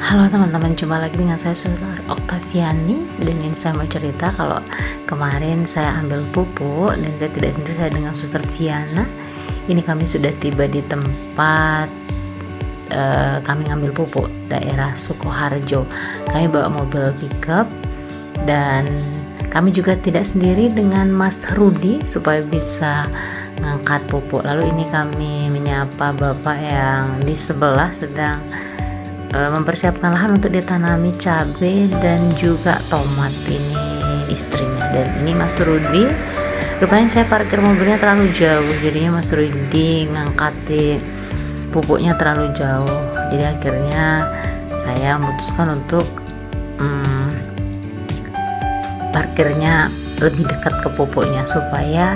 Halo teman-teman, jumpa lagi dengan saya Sular Oktaviani. Dan ini saya mau cerita kalau kemarin saya ambil pupuk dan saya tidak sendiri, saya dengan Suster Viana. Ini kami sudah tiba di tempat kami ngambil pupuk, daerah Sukoharjo. Kami bawa mobil pickup dan kami juga tidak sendiri dengan Mas Rudi supaya bisa ngangkat pupuk. Lalu ini kami menyapa bapak yang di sebelah sedang mempersiapkan lahan untuk ditanami cabai dan juga tomat. Ini istrinya dan ini Mas Rudi. Rupanya saya parkir mobilnya terlalu jauh, jadinya Mas Rudi ngangkati pupuknya terlalu jauh. Jadi akhirnya saya memutuskan untuk parkirnya lebih dekat ke pupuknya supaya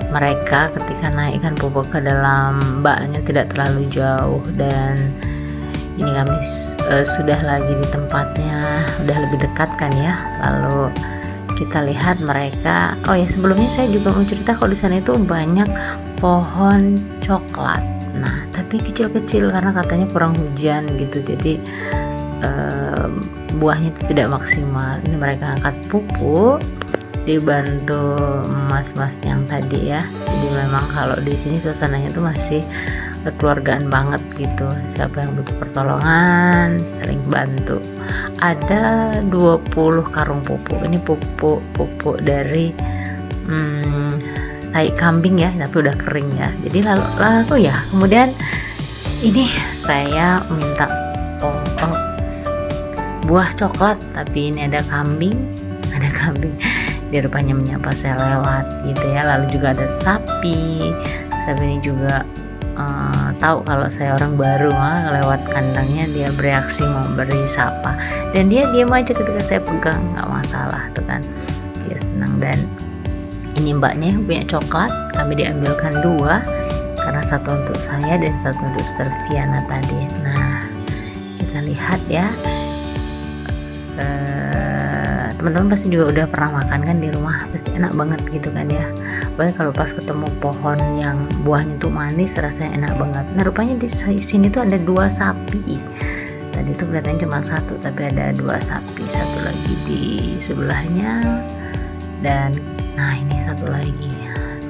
mereka ketika naikkan pupuk ke dalam baknya tidak terlalu jauh. Dan ini kami sudah lagi di tempatnya, udah lebih dekat kan ya. Lalu kita lihat mereka. Oh ya, sebelumnya saya juga mau cerita kalau di sana itu banyak pohon coklat. Nah, tapi kecil-kecil karena katanya kurang hujan gitu. Jadi buahnya itu tidak maksimal. Ini mereka angkat pupuk dibantu mas-mas yang tadi ya. Jadi memang kalau di sini suasananya tuh masih kekeluargaan banget gitu. Siapa yang butuh pertolongan saling bantu. Ada 20 karung pupuk. Ini pupuk dari tai kambing ya, tapi udah kering ya. Jadi lalu ya, kemudian ini saya minta potong buah coklat, tapi ini ada kambing. Dia rupanya menyapa saya lewat gitu ya. Lalu juga ada sapi ini juga tahu kalau saya orang baru, lewat kandangnya dia bereaksi mau beri sapa dan dia diam aja ketika saya pegang, nggak masalah tuh kan, dia senang. Dan ini mbaknya yang punya coklat, kami diambilkan 2 karena satu untuk saya dan satu untuk Suster Viana tadi. Nah, kita lihat ya, teman-teman pasti juga udah pernah makan kan di rumah, pasti enak banget gitu kan ya. Apalagi kalau pas ketemu pohon yang buahnya tuh manis, rasanya enak banget. Nah, rupanya di sini tuh ada 2 sapi. Tadi tuh kelihatannya cuma 1, tapi ada 2 sapi, satu lagi di sebelahnya dan nah ini satu lagi.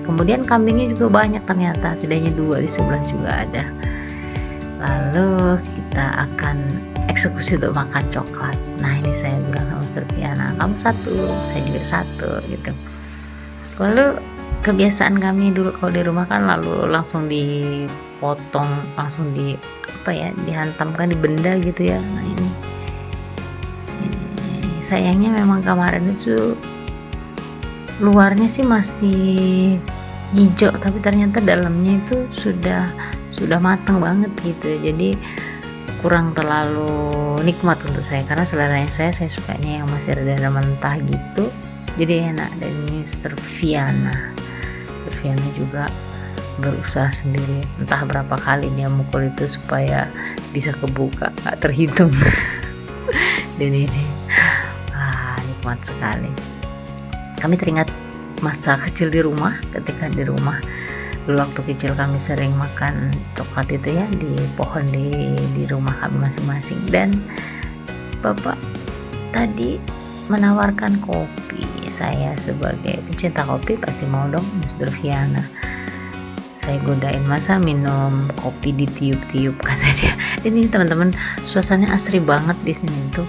Kemudian kambingnya juga banyak ternyata, tidak hanya 2, di sebelah juga ada. Lalu kita akan eksekusi untuk makan coklat. Nah, ini saya bilang sama Suster Viana, kamu 1, saya juga 1 gitu. Lalu kebiasaan kami dulu kalau di rumah kan lalu langsung dipotong, langsung dihantamkan di benda gitu ya. Nah, ini sayangnya memang kemarin itu luarnya sih masih hijau, tapi ternyata dalamnya itu sudah matang banget gitu ya. Jadi kurang terlalu nikmat untuk saya karena seleranya saya sukanya yang masih rada mentah gitu, jadi enak. Dan ini Suster Viana juga berusaha sendiri, entah berapa kali dia mukul itu supaya bisa kebuka, gak terhitung. Dan ini nikmat sekali. Kami teringat masa kecil di rumah. Ketika di rumah dulu waktu kecil kami sering makan coklat itu ya di pohon di rumah kami masing-masing. Dan bapak tadi menawarkan kopi. Saya sebagai pencinta kopi pasti mau dong, Suster Viana. Saya godain, masa minum kopi ditiup-tiup, kata dia. Dan ini teman-teman, suasananya asri banget di sini tuh.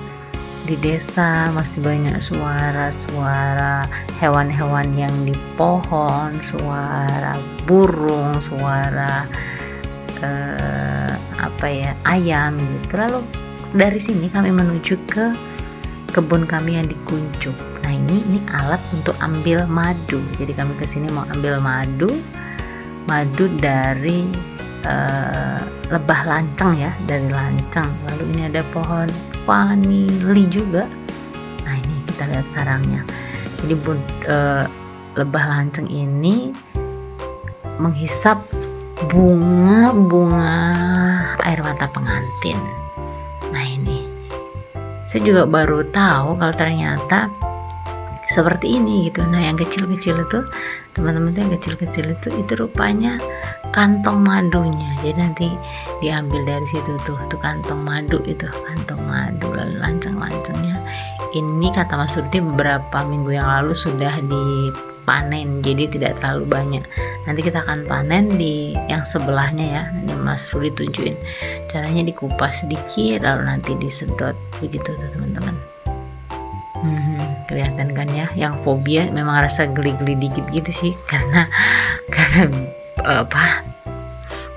Di desa masih banyak suara-suara hewan-hewan yang di pohon, suara burung, suara ayam gitu. Lalu dari sini kami menuju ke kebun kami yang di Kuncup. Nah, ini alat untuk ambil madu. Jadi kami kesini mau ambil madu dari lebah lanceng ya, dari lanceng. Lalu ini ada pohon vanili juga. Nah, ini kita lihat sarangnya. Jadi lebah lanceng ini menghisap bunga air mata pengantin. Nah, ini saya juga baru tahu kalau ternyata seperti ini gitu. Nah yang kecil-kecil itu teman-teman tuh, yang kecil-kecil itu rupanya kantong madunya. Jadi nanti diambil dari situ tuh kantong madu, itu kantong madu. Lalu lanceng-lancengnya ini kata Mas Rudi beberapa minggu yang lalu sudah dipanen, jadi tidak terlalu banyak. Nanti kita akan panen di yang sebelahnya ya. Ini Mas Rudi tunjukin caranya, dikupas sedikit lalu nanti disedot begitu tuh teman-teman. Kelihatan kan ya, yang fobia memang rasa geli-geli dikit gitu sih, karena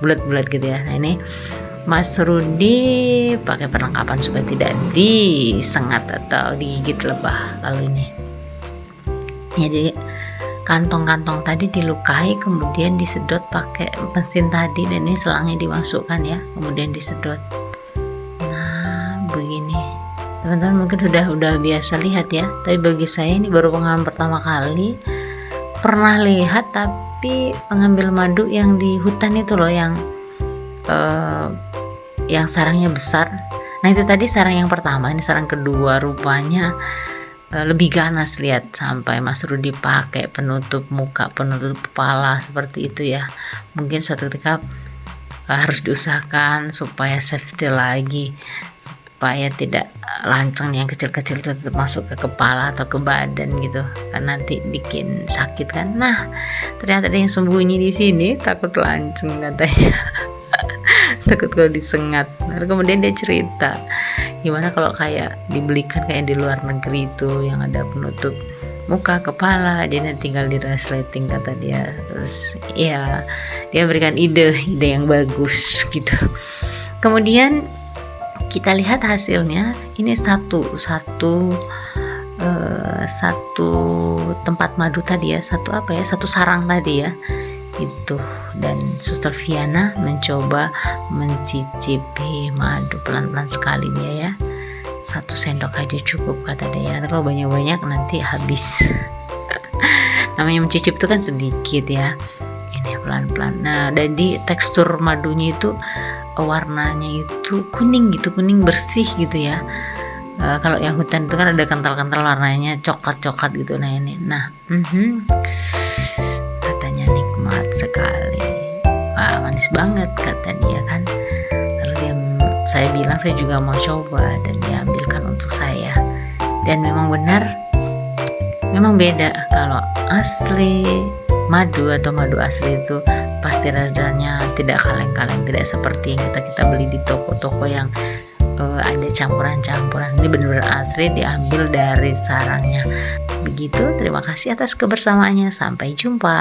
bulat-bulat gitu ya. Nah ini Mas Rudi pakai perlengkapan supaya tidak disengat atau digigit lebah. Lalu ini jadi kantong-kantong tadi dilukai, kemudian disedot pakai mesin tadi, dan ini selangnya dimasukkan ya, kemudian disedot. Nah begini teman-teman, mungkin udah biasa lihat ya, tapi bagi saya ini baru pengalaman pertama kali. Pernah lihat tapi pengambil madu yang di hutan itu loh, yang sarangnya besar. Nah itu tadi sarang yang pertama, ini sarang kedua rupanya lebih ganas. Lihat sampai Mas Rudi pakai penutup muka, penutup kepala seperti itu ya. Mungkin suatu ketika harus diusahakan supaya safety lagi, supaya tidak lanceng yang kecil-kecil itu tetap masuk ke kepala atau ke badan gitu, kan nanti bikin sakit kan. Nah ternyata ada yang sembunyi di sini, takut lanceng katanya. Takut kalau disengat. Lalu kemudian dia cerita gimana kalau kayak dibelikan kayak di luar negeri itu yang ada penutup muka, kepala, jadi tinggal di resleting kata dia. Terus ya dia berikan ide yang bagus gitu. Kemudian kita lihat hasilnya, ini satu tempat madu tadi ya, satu sarang tadi ya itu. Dan Suster Viana mencoba mencicipi madu pelan-pelan sekali dia ya, 1 sendok aja cukup kata dia, nanti kalau banyak-banyak nanti habis. Namanya mencicip itu kan sedikit ya, ini pelan-pelan. Nah jadi tekstur madunya itu warnanya itu kuning gitu, kuning bersih gitu ya. Kalau yang hutan itu kan ada kental-kental warnanya coklat-coklat gitu. Nah ini katanya nikmat sekali, manis banget kata dia kan. Lalu saya bilang saya juga mau coba, dan dia ambilkan untuk saya. Dan memang benar, memang beda kalau asli madu atau madu asli itu pasti rasanya tidak kaleng-kaleng, tidak seperti yang kita beli di toko-toko yang ada campuran-campuran. Ini benar-benar asli diambil dari sarangnya. Begitu, terima kasih atas kebersamaannya, sampai jumpa.